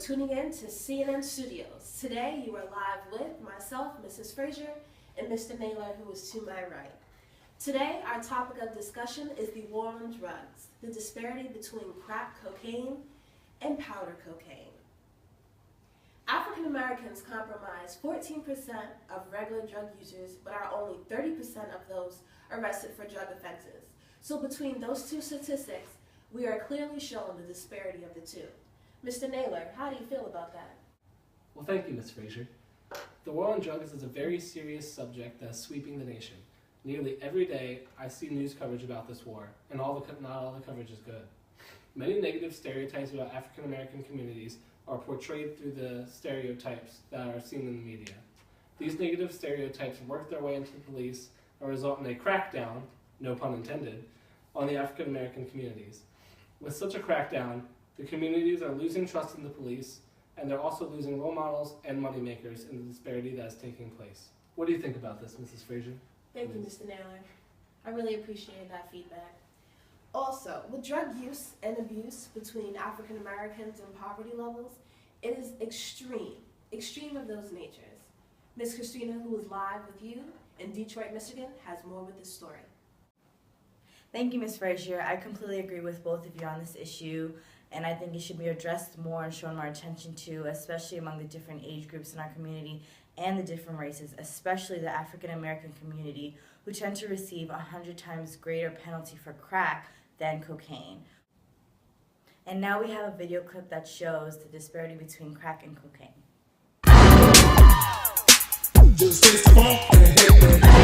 tuning in to CNN Studios. Today you are live with myself, Mrs. Frazier, and Mr. Naylor, who is to my right. Today our topic of discussion is the war on drugs, the disparity between crack cocaine and powder cocaine. African Americans comprise 14% of regular drug users, but are only 30% of those arrested for drug offenses. So between those two statistics, we are clearly showing the disparity of the two. Mr. Naylor, how do you feel about that? Well, thank you, Ms. Frazier. The war on drugs is a very serious subject that is sweeping the nation. Nearly every day, I see news coverage about this war, and not all the coverage is good. Many negative stereotypes about African American communities are portrayed through the stereotypes that are seen in the media. These negative stereotypes work their way into the police and result in a crackdown, no pun intended, on the African American communities. With such a crackdown, the communities are losing trust in the police, and they're also losing role models and moneymakers in the disparity that is taking place. What do you think about this, Mrs. Frazier? Thank you, Mr. Naylor. I really appreciate that feedback. Also, with drug use and abuse between African Americans and poverty levels, it is extreme of those natures. Ms. Christina, who is live with you in Detroit, Michigan, has more with this story. Thank you, Ms. Frazier. I completely agree with both of you on this issue, and I think it should be addressed more and shown more attention to, especially among the different age groups in our community and the different races, especially the African American community, who tend to receive 100 times greater penalty for crack than cocaine. And now we have a video clip that shows the disparity between crack and cocaine. Just fist bump and hit me.